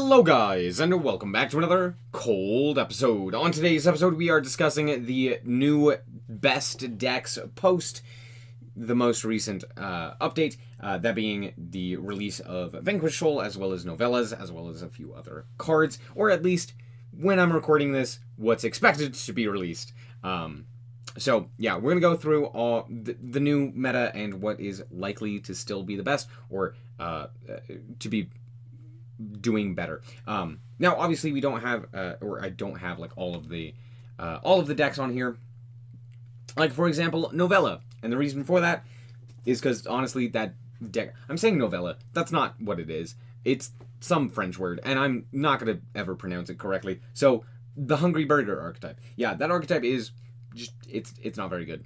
Hello guys, and welcome back to another cold episode. On today's episode, we are discussing the new best decks post the most recent update, that being the release of Vanquish Soul, as well as novellas, as well as a few other cards, or at least, when I'm recording this, what's expected to be released. So, yeah, we're going to go through all the new meta and what is likely to still be the best, or to be doing better. Now, obviously, we don't have, or I don't have, like, all of the decks on here. Like, for example, Novella. And the reason for that is because, honestly, that deck... I'm saying Novella. That's not what it is. It's some French word, and I'm not going to ever pronounce it correctly. So, the Hungry Burger archetype. Yeah, that archetype is just... It's not very good.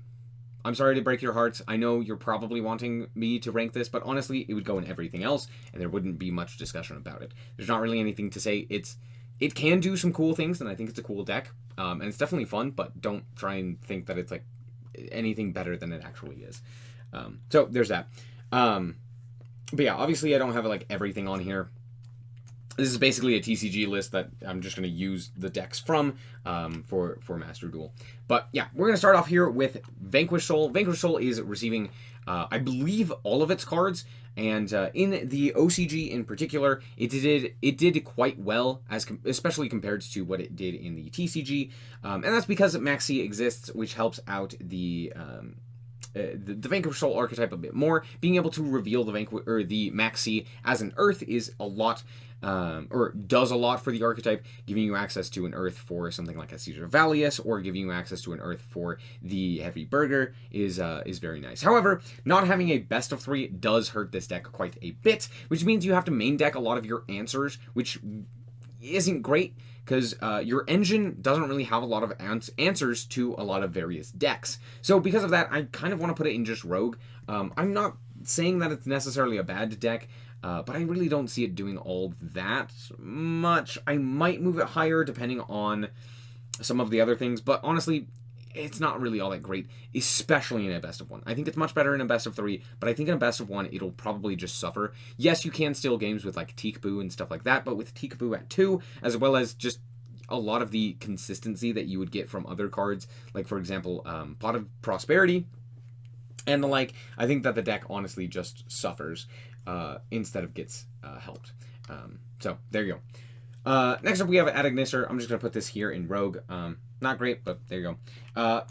I'm sorry to break your hearts. I know you're probably wanting me to rank this, but honestly, it would go in everything else, and there wouldn't be much discussion about it. There's not really anything to say. It can do some cool things, and I think it's a cool deck, and it's definitely fun, but don't try and think that it's, like, anything better than it actually is. So, there's that. But yeah, obviously I don't have, like, everything on here. This is basically a TCG list that I'm just going to use the decks from for Master Duel. But yeah, we're going to start off here with Vanquish Soul. Vanquish Soul is receiving, I believe, all of its cards. And in the OCG in particular, it did quite well, especially compared to what it did in the TCG. And that's because Maxi exists, which helps out the Vanquish Soul archetype a bit more. Being able to reveal the Maxi as an Earth is a lot, or does a lot for the archetype, giving you access to an Earth for something like a Caesar Valius, or giving you access to an Earth for the Heavy Burger is very nice. However, not having a best of 3 does hurt this deck quite a bit, which means you have to main deck a lot of your answers, which isn't great, because your engine doesn't really have a lot of answers to a lot of various decks. So because of that, I kind of want to put it in just Rogue. I'm not saying that it's necessarily a bad deck, but I really don't see it doing all that much. I might move it higher depending on some of the other things, but honestly, it's not really all that great, especially in a best of 1. I think it's much better in a best of 3, but I think in a best of 1, it'll probably just suffer. Yes, you can steal games with, like, Teekboo and stuff like that, but with Teekboo at 2, as well as just a lot of the consistency that you would get from other cards, like, for example, Pot of Prosperity and the like, I think that the deck honestly just suffers instead of gets helped. So, there you go. Next up, we have Ad Ignister. I'm just going to put this here in Rogue. Not great, but there you go.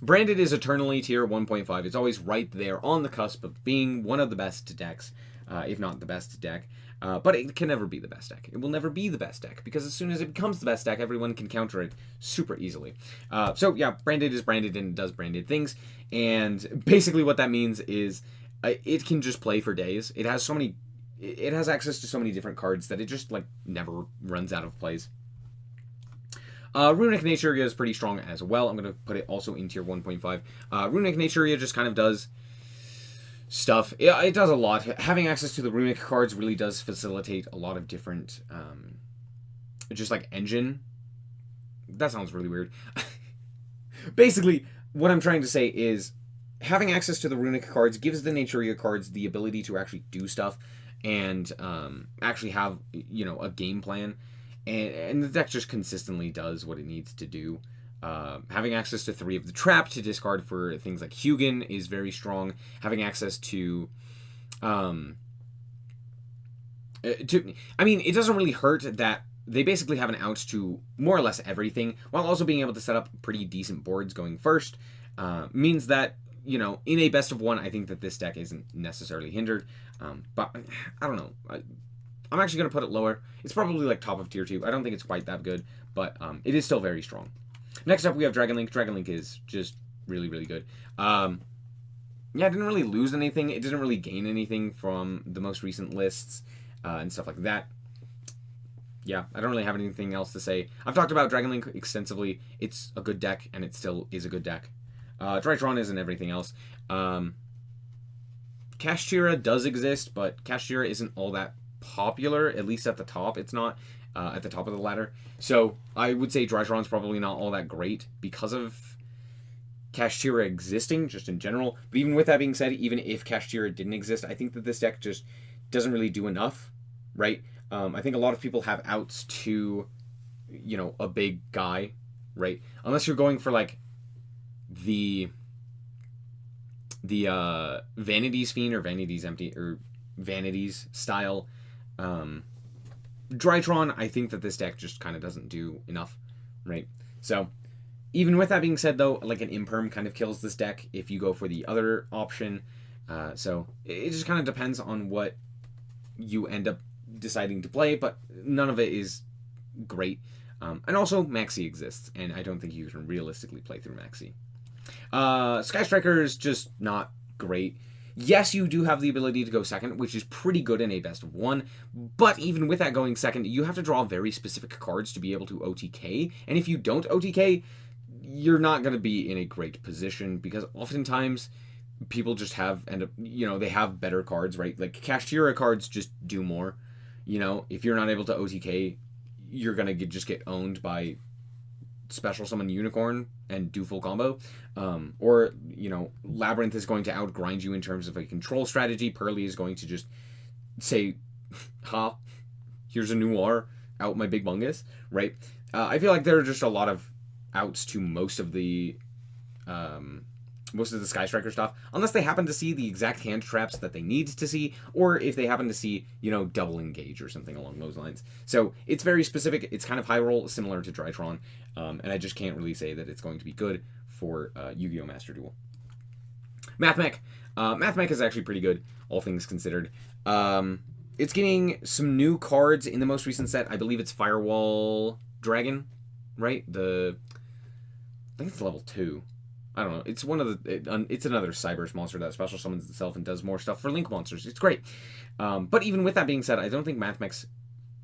Branded is eternally tier 1.5. It's always right there on the cusp of being one of the best decks, if not the best deck. But it can never be the best deck. It will never be the best deck, because as soon as it becomes the best deck, everyone can counter it super easily. So yeah, Branded is branded and does branded things. And basically what that means is it can just play for days. It has access to so many different cards that it just, like, never runs out of plays. Runic Naturia is pretty strong as well. I'm going to put it also in tier 1.5. Runic Naturia just kind of does stuff. It does a lot. Having access to the Runic cards really does facilitate a lot of different, just like engine. That sounds really weird. Basically, what I'm trying to say is having access to the Runic cards gives the Naturia cards the ability to actually do stuff and actually have, you know, a game plan. And the deck just consistently does what it needs to do. Having access to 3 of the Trap to discard for things like Hugin is very strong. Having access to... I mean, it doesn't really hurt that they basically have an out to more or less everything, while also being able to set up pretty decent boards going first. Means that, you know, in a best of 1, I think that this deck isn't necessarily hindered. But, I don't know. I'm actually going to put it lower. It's probably, like, top of tier 2. I don't think it's quite that good, but it is still very strong. Next up, we have Dragonlink. Dragonlink is just really, really good. Yeah, it didn't really lose anything. It didn't really gain anything from the most recent lists and stuff like that. Yeah, I don't really have anything else to say. I've talked about Dragonlink extensively. It's a good deck, and it still is a good deck. Drytron isn't everything else. Kashira does exist, but Kashira isn't all that popular, at least at the top. It's not at the top of the ladder. So I would say Drytron's probably not all that great because of Kashira existing, just in general. But even with that being said, even if Kashira didn't exist, I think that this deck just doesn't really do enough, right? I think a lot of people have outs to, you know, a big guy, right? Unless you're going for like the Vanity's Fiend or Vanity's Empty or Vanity's style Drytron, I think that this deck just kind of doesn't do enough, right? So even with that being said, though, like an Imperm kind of kills this deck if you go for the other option. So it just kind of depends on what you end up deciding to play, but none of it is great. And also, Maxi exists, and I don't think you can realistically play through Maxi. Sky Striker is just not great. Yes, you do have the ability to go second, which is pretty good in a best of one, but even with that going second, you have to draw very specific cards to be able to OTK, and if you don't OTK, you're not going to be in a great position, because oftentimes people just end up, you know, they have better cards, right? Like Kashira cards just do more. You know, if you're not able to OTK, you're going to just get owned by special summon Unicorn and do full combo. Or, you know, Labyrinth is going to outgrind you in terms of a control strategy. Purrely is going to just say, ha, here's a Noir, out my big bungus, right? I feel like there are just a lot of outs to most of the Sky Striker stuff, unless they happen to see the exact hand traps that they need to see, or if they happen to see, you know, double engage or something along those lines. So it's very specific. It's kind of high roll, similar to Drytron, and I just can't really say that it's going to be good for Yu-Gi-Oh! Master Duel. Mathmech. Mathmech is actually pretty good, all things considered. It's getting some new cards in the most recent set. I believe it's Firewall Dragon, right? I think it's level 2. I don't know. It's one of the. It's another Cybers monster that special summons itself and does more stuff for Link monsters. It's great. But even with that being said, I don't think Mathmech's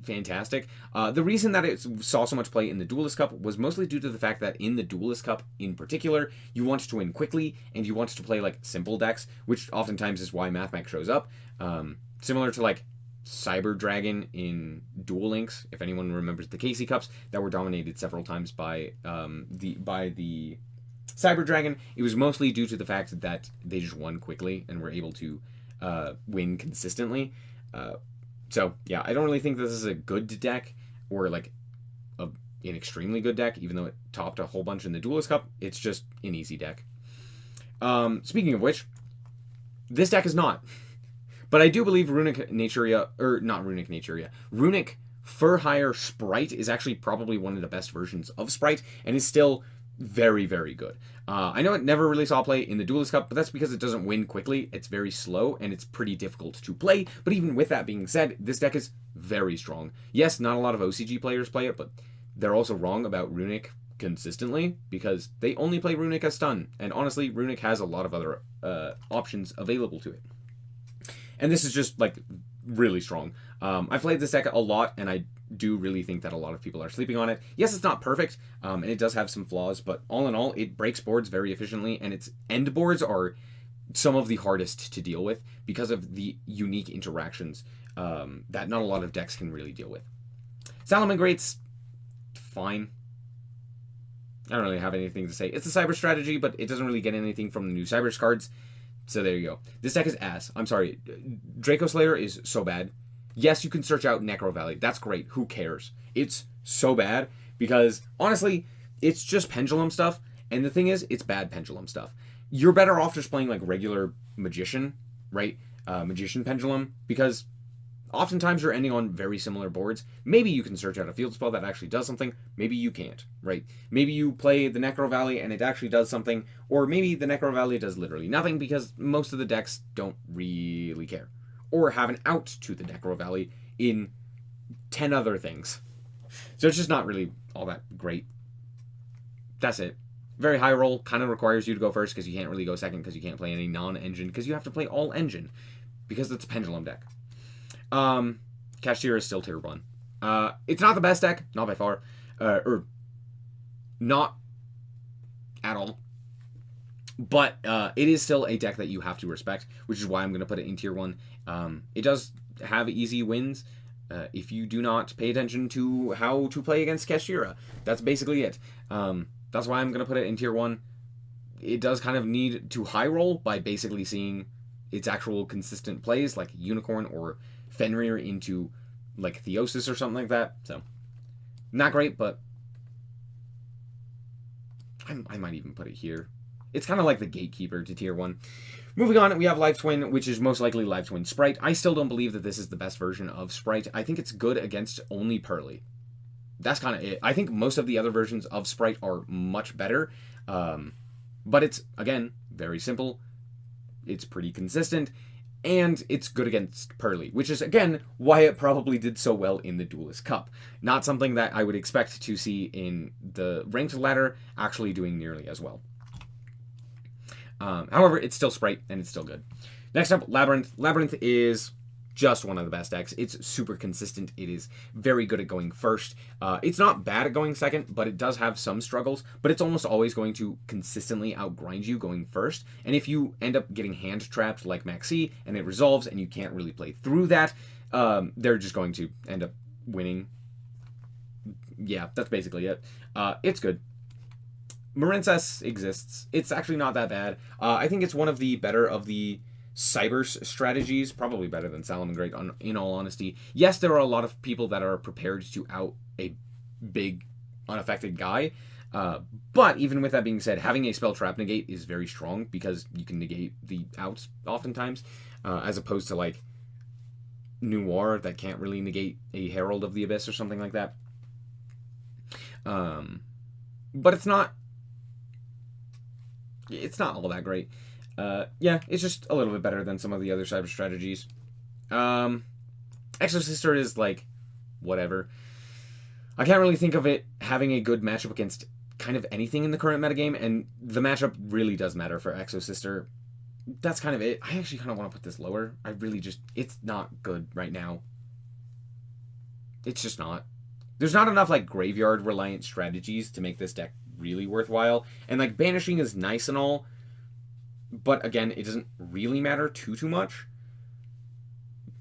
fantastic. The reason that it saw so much play in the Duelist Cup was mostly due to the fact that in the Duelist Cup in particular, you wanted to win quickly and you wanted to play like simple decks, which oftentimes is why Mathmech shows up. Similar to like Cyber Dragon in Duel Links, if anyone remembers the Casey Cups that were dominated several times by the Cyber Dragon, it was mostly due to the fact that they just won quickly and were able to win consistently. So, yeah, I don't really think this is a good deck or like an extremely good deck, even though it topped a whole bunch in the Duelist Cup. It's just an easy deck. Speaking of which, this deck is not. But I do believe Runic For Hire Sprite is actually probably one of the best versions of Sprite and is still very, very good. I know it never really saw play in the Duelist Cup, but that's because it doesn't win quickly. It's very slow, and it's pretty difficult to play. But even with that being said, this deck is very strong. Yes, not a lot of OCG players play it, but they're also wrong about Runic consistently, because they only play Runic as stun. And honestly, Runic has a lot of other options available to it. And this is just, like, really strong. I've played this deck a lot, and I do really think that a lot of people are sleeping on it. Yes, it's not perfect, and it does have some flaws, but all in all, it breaks boards very efficiently, and its end boards are some of the hardest to deal with because of the unique interactions that not a lot of decks can really deal with. Salamangreat's fine. I don't really have anything to say. It's a Cyber strategy, but it doesn't really get anything from the new Cybers cards. So there you go. This deck is ass. I'm sorry. Draco Slayer is so bad. Yes, you can search out Necro Valley. That's great. Who cares? It's so bad because, honestly, it's just Pendulum stuff. And the thing is, it's bad Pendulum stuff. You're better off just playing, like, regular Magician, right? Magician Pendulum, because oftentimes you're ending on very similar boards. Maybe you can search out a field spell that actually does something. Maybe you can't, right? Maybe you play the Necro Valley and it actually does something. Or maybe the Necro Valley does literally nothing because most of the decks don't really care. Or have an out to the Necro Valley in 10 other things. So it's just not really all that great. That's it. Very high roll. Kind of requires you to go first because you can't really go second because you can't play any non-engine because you have to play all engine because it's a Pendulum deck. Kashira is still tier 1. It's not the best deck, not by far, or not at all, but it is still a deck that you have to respect, which is why I'm going to put it in tier 1. It does have easy wins if you do not pay attention to how to play against Kashira. That's basically it. That's why I'm going to put it in tier 1. It does kind of need to high roll by basically seeing its actual consistent plays like Unicorn or Fenrir into like Theosis or something like that. So, not great, but I might even put it here. It's kind of like the gatekeeper to tier 1. Moving on, we have Life Twin, which is most likely Life Twin Sprite. I still don't believe that this is the best version of Sprite. I think it's good against only Purrely. That's kind of it. I think most of the other versions of Sprite are much better. But it's, again, very simple. It's pretty consistent. And it's good against Purrely, which is, again, why it probably did so well in the Duelist Cup. Not something that I would expect to see in the ranked ladder actually doing nearly as well. However, it's still Sprite, and it's still good. Next up, Labyrinth. Labyrinth is just one of the best decks. It's super consistent. It is very good at going first. It's not bad at going second, but it does have some struggles. But it's almost always going to consistently outgrind you going first. And if you end up getting hand trapped like Maxi, and it resolves, and you can't really play through that, they're just going to end up winning. Yeah, that's basically it. It's good. Marincess exists. It's actually not that bad. I think it's one of the better of the Cyber's strategies, probably better than Salamangreat, in all honesty. Yes, there are a lot of people that are prepared to out a big, unaffected guy, but even with that being said, having a spell trap negate is very strong, because you can negate the outs oftentimes, as opposed to, like, Noir that can't really negate a Herald of the Abyss or something like that. But it's not all that great. Yeah, it's just a little bit better than some of the other Cyber strategies. Exosister is, like, whatever. I can't really think of it having a good matchup against kind of anything in the current metagame, and the matchup really does matter for Exosister. That's kind of it. I actually kind of want to put this lower. It's not good right now. It's just not. There's not enough, like, graveyard-reliant strategies to make this deck really worthwhile. And, like, banishing is nice and all, but, again, it doesn't really matter too much.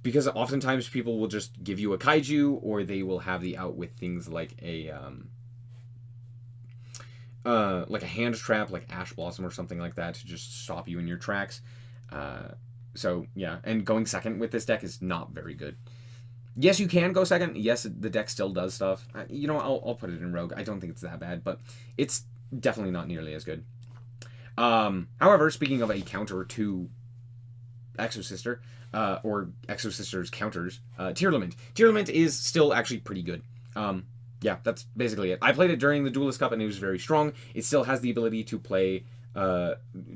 Because oftentimes people will just give you a Kaiju, or they will have the out with things like a hand trap, like Ash Blossom or something like that, to just stop you in your tracks. So, yeah, and going second with this deck is not very good. Yes, you can go second. Yes, the deck still does stuff. You know, I'll put it in Rogue. I don't think it's that bad, but it's definitely not nearly as good. However, speaking of a counter to Exosister, or Exosister's counters, Tearlament. Tearlament is still actually pretty good. Yeah, that's basically it. I played it during the Duelist Cup, and it was very strong. It still has the ability to play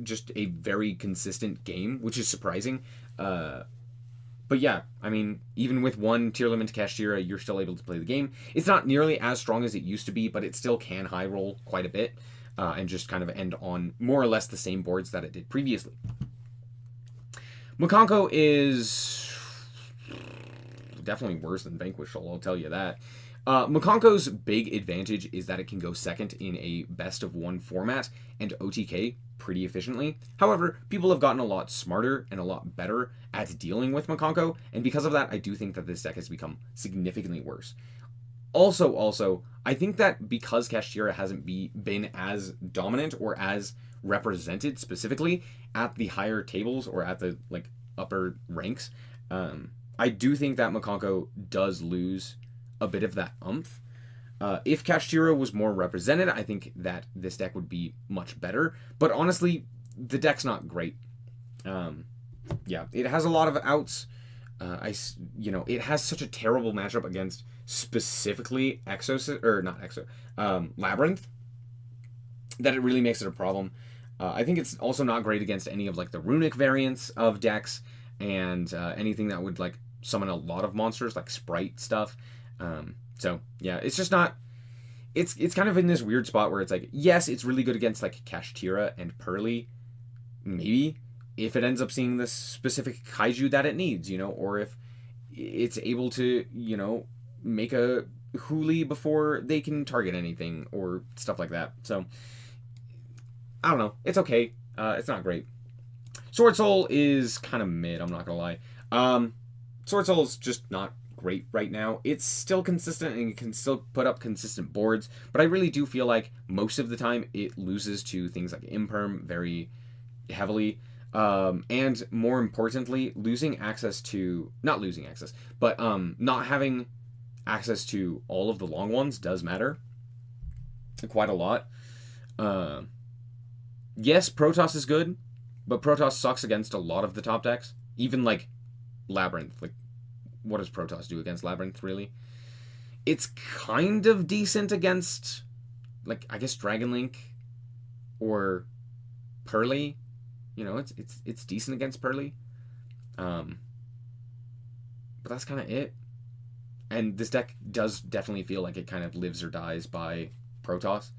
just a very consistent game, which is surprising. But yeah, I mean, even with one Tearlament Kashira, you're still able to play the game. It's not nearly as strong as it used to be, but it still can high roll quite a bit, and just kind of end on more or less the same boards that it did previously. Mikanko is definitely worse than Vanquish Soul, I'll tell you that. Mikanko's big advantage is that it can go second in a best-of-1 format and OTK pretty efficiently. However, people have gotten a lot smarter and a lot better at dealing with Mikanko, and because of that, I do think that this deck has become significantly worse. Also, I think that because Kashira hasn't been as dominant or as represented specifically at the higher tables or at the, like, upper ranks, I do think that Mikanko does lose a bit of that oomph. If Kashira was more represented, I think that this deck would be much better. But honestly, the deck's not great. Yeah, it has a lot of outs. It has such a terrible matchup against specifically Labyrinth, that it really makes it a problem. I think it's also not great against any of, like, the Runic variants of decks, and anything that would, like, summon a lot of monsters, like Sprite stuff. So, yeah, it's just not... It's kind of in this weird spot where it's like, yes, it's really good against, like, Kashira and Purrely, maybe, if it ends up seeing the specific Kaiju that it needs, or if it's able to, make a Huli before they can target anything, or stuff like that. So, I don't know. It's okay. It's not great. Sword Soul is kind of mid, I'm not gonna lie. Sword Soul is just not great right now. It's still consistent and it can still put up consistent boards, but I really do feel like most of the time it loses to things like Imperm very heavily. And more importantly, not having access to all of the long ones does matter quite a lot. Yes, Protoss is good, but Protoss sucks against a lot of the top decks. Even, like, Labyrinth. Like, what does Protoss do against Labyrinth, really? It's kind of decent against, like, I guess Dragon Link or Purrely. You know, it's decent against Purrely. But that's kind of it. And this deck does definitely feel like it kind of lives or dies by Protoss.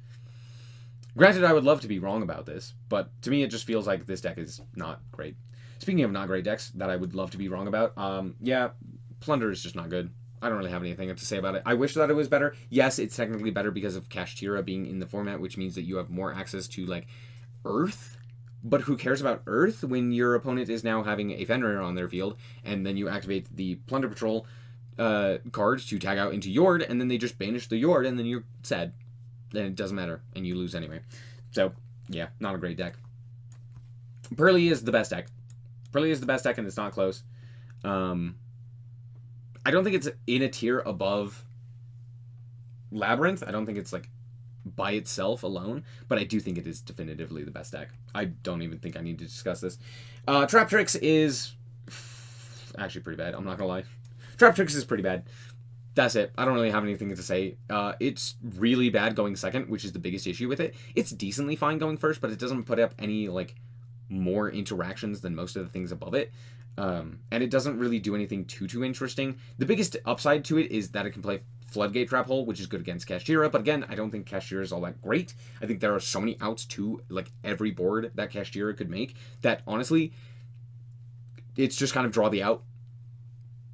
Granted, I would love to be wrong about this, but to me it just feels like this deck is not great. Speaking of not great decks that I would love to be wrong about, yeah, Plunder is just not good. I don't really have anything to say about it. I wish that it was better. Yes, it's technically better because of Kashira being in the format, which means that you have more access to, like, Earth. But who cares about Earth when your opponent is now having a Fenrir on their field, and then you activate the Plunder Patrol cards to tag out into Yord, and then they just banish the Yord, and then you're sad. Then it doesn't matter, and you lose anyway. So, yeah, not a great deck. Purrely is the best deck. Purrely is the best deck, and it's not close. I don't think it's in a tier above Labyrinth. I don't think it's, like, by itself alone, but I do think it is definitively the best deck. I don't even think I need to discuss this. Trap Tricks is actually pretty bad. I'm not gonna lie. Trap Tricks is pretty bad. That's it. I don't really have anything to say. It's really bad going second, which is the biggest issue with it. It's decently fine going first, but it doesn't put up any, like, more interactions than most of the things above it. And it doesn't really do anything too interesting. The biggest upside to it is that it can play Floodgate Trap Hole, which is good against Kashira, but again, I don't think Kashira is all that great. I think there are so many outs to, like, every board that Kashira could make that, honestly, it's just kind of draw the out.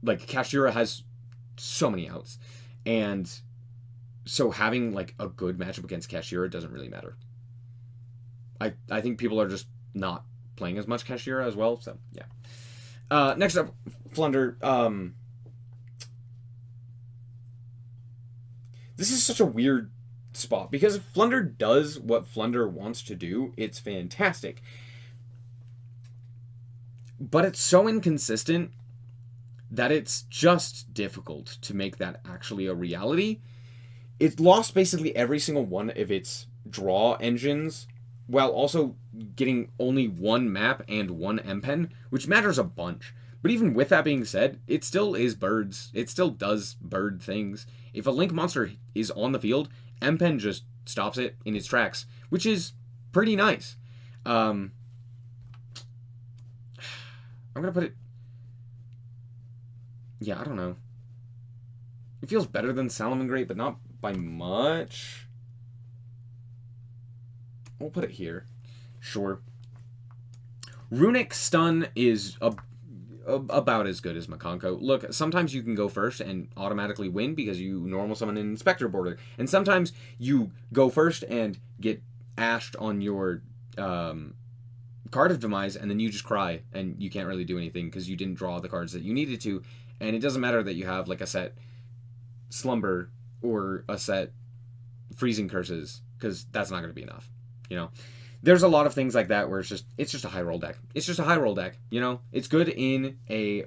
Like, Kashira has so many outs, and so having, like, a good matchup against Kashira doesn't really matter. I think people are just not playing as much Kashira as well, so, yeah. Next up, Flunder. This is such a weird spot, because if Flunder does what Flunder wants to do, it's fantastic. But it's so inconsistent that it's just difficult to make that actually a reality. It lost basically every single one of its draw engines, while also getting only one map and one M-Pen, which matters a bunch. But even with that being said, it still is birds. It still does bird things. If a Link monster is on the field, M-Pen just stops it in its tracks, which is pretty nice. I'm going to put it... Yeah, I don't know. It feels better than Salamangreat, but not by much. We'll put it here. Sure. Runic Stun is about as good as Mikanko. Look, sometimes you can go first and automatically win because you normal summon an Inspector Border. And sometimes you go first and get ashed on your card of Demise, and then you just cry, and you can't really do anything because you didn't draw the cards that you needed to. And it doesn't matter that you have, like, a set Slumber or a set Freezing Curses, because that's not going to be enough, you know? There's a lot of things like that where it's just a high roll deck. It's just a high roll deck, you know? It's good in a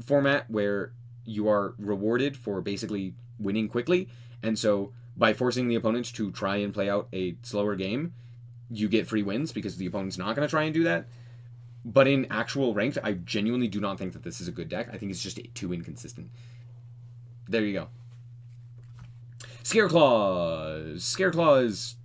format where you are rewarded for basically winning quickly, and so by forcing the opponent to try and play out a slower game, you get free wins because the opponent's not going to try and do that. But in actual ranked, I genuinely do not think that this is a good deck. I think it's just too inconsistent. There you go. Scareclaws. Scareclaws.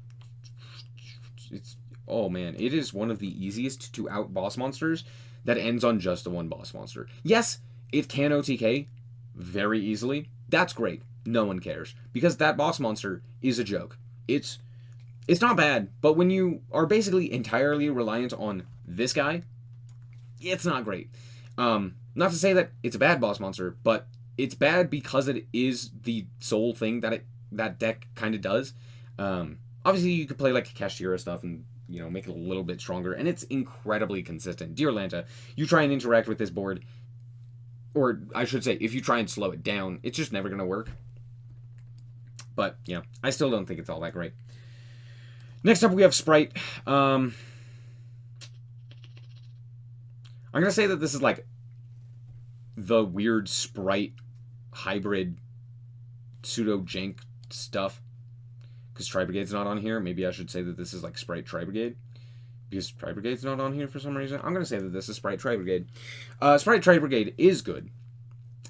Oh man, it is one of the easiest to out boss monsters that ends on just the one boss monster. Yes, it can OTK very easily. That's great. No one cares. Because that boss monster is a joke. It's not bad, but when you are basically entirely reliant on this guy, it's not great. Not to say that it's a bad boss monster, but it's bad because it is the sole thing that deck kind of does. Obviously, you could play like Kashira stuff and, you know, make it a little bit stronger, and it's incredibly consistent. Dear Lanta, you try and interact with this board, or I should say, if you try and slow it down, it's just never going to work. But, you know, I still don't think it's all that great. Next up, we have Sprite. I'm going to say that this is like the weird Sprite hybrid pseudo-jank stuff. Because Tri-Brigade's not on here. Maybe I should say that this is like Sprite Tri-Brigade. Because Tri-Brigade's not on here for some reason. I'm going to say that this is Sprite Tri-Brigade. Sprite Tri-Brigade is good.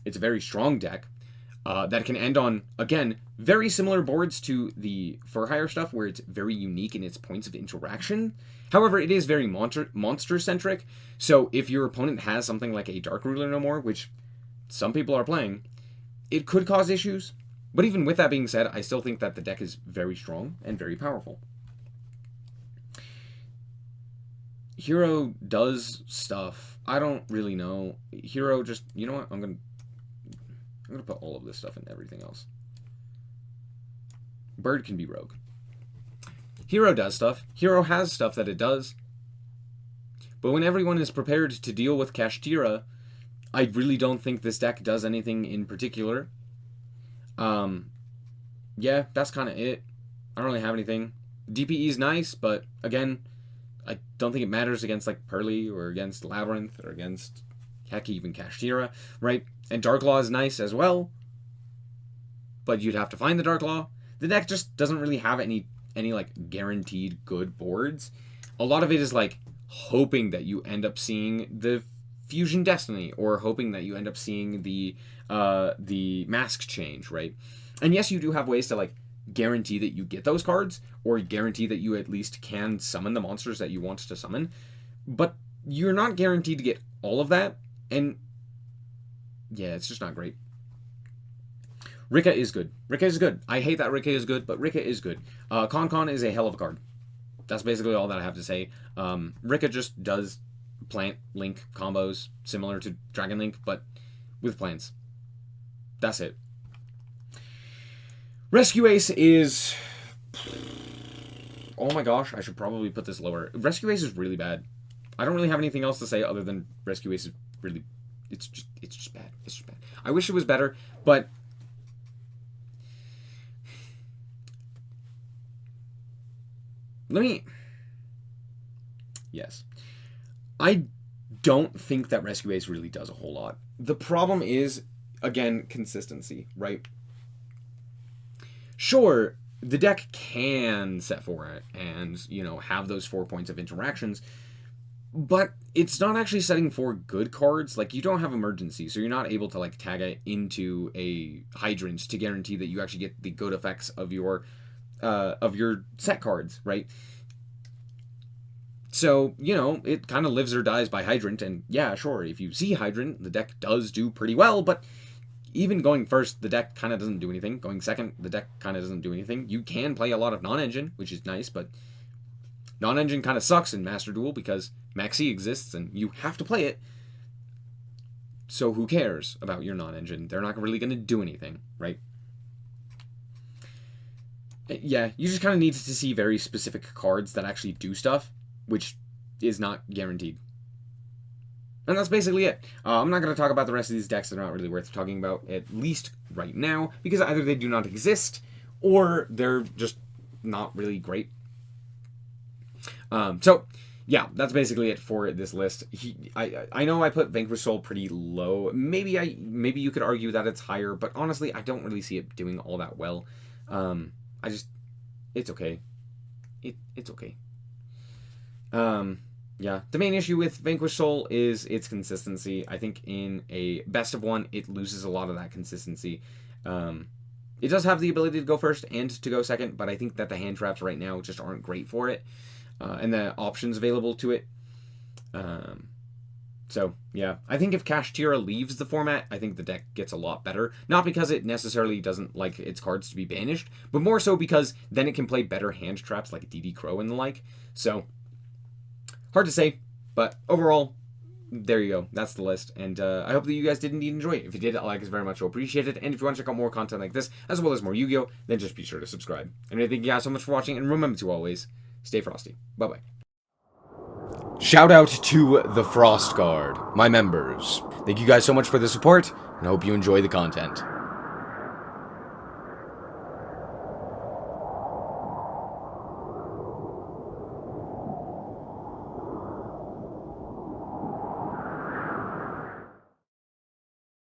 It's a very strong deck that can end on, again, very similar boards to the For Hire stuff, where it's very unique in its points of interaction. However, it is very monster-centric, so if your opponent has something like a Dark Ruler no more, which some people are playing, it could cause issues. But even with that being said, I still think that the deck is very strong and very powerful. Hero does stuff. I don't really know. Hero just, you know what? I'm gonna put all of this stuff in everything else. Bird can be rogue. Hero does stuff. Hero has stuff that it does. But when everyone is prepared to deal with Kashira, I really don't think this deck does anything in particular. Yeah, that's kind of it. I don't really have anything. DPE is nice, but again, I don't think it matters against like Purrely or against Labyrinth or against, heck, even Kashira, right? And Dark Law is nice as well, but you'd have to find the Dark Law. The deck just doesn't really have any like guaranteed good boards. A lot of it is like hoping that you end up seeing the Fusion Destiny, or hoping that you end up seeing the mask change, right? And yes, you do have ways to like guarantee that you get those cards, or guarantee that you at least can summon the monsters that you want to summon, but you're not guaranteed to get all of that, and yeah, it's just not great. Rikka is good. Rikka is good. I hate that Rikka is good, but Rikka is good. Con is a hell of a card. That's basically all that I have to say. Rikka just does plant link combos similar to Dragon Link, but with plants. That's it. Rescue Ace is... Oh my gosh, I should probably put this lower. Rescue Ace is really bad. I don't really have anything else to say other than Rescue Ace is really... It's just bad. It's just bad. I wish it was better, but... Yes. I don't think that Rescue Ace really does a whole lot. The problem is, again, consistency, right? Sure, the deck can set for it and, you know, have those 4 points of interactions, but it's not actually setting for good cards. Like, you don't have emergency, so you're not able to, like, tag it into a Hydrant to guarantee that you actually get the good effects of your set cards, right? So, you know, it kind of lives or dies by Hydrant, and yeah, sure, if you see Hydrant, the deck does do pretty well, but even going first, the deck kind of doesn't do anything. Going second, the deck kind of doesn't do anything. You can play a lot of non-engine, which is nice, but non-engine kind of sucks in Master Duel because Maxi exists and you have to play it. So who cares about your non-engine? They're not really going to do anything, right? Yeah, you just kind of need to see very specific cards that actually do stuff, which is not guaranteed. And that's basically it. I'm not going to talk about the rest of these decks. They're not really worth talking about, at least right now, because either they do not exist, or they're just not really great. So, yeah, that's basically it for this list. I know I put Vanquish Soul pretty low. Maybe you could argue that it's higher, but honestly, I don't really see it doing all that well. It's okay. It's okay. Yeah, the main issue with Vanquish Soul is its consistency. I think in a best of one, it loses a lot of that consistency. It does have the ability to go first and to go second, but I think that the hand traps right now just aren't great for it, and the options available to it. So, yeah, I think if Kashira leaves the format, I think the deck gets a lot better. Not because it necessarily doesn't like its cards to be banished, but more so because then it can play better hand traps like DD Crow and the like. So, hard to say, but overall, there you go. That's the list, and I hope that you guys did indeed enjoy it. If you did, a like is very much appreciated, and if you want to check out more content like this, as well as more Yu-Gi-Oh!, then just be sure to subscribe. And thank you guys so much for watching, and remember to always stay frosty. Bye-bye. Shout out to the Frost Guard, my members. Thank you guys so much for the support, and I hope you enjoy the content.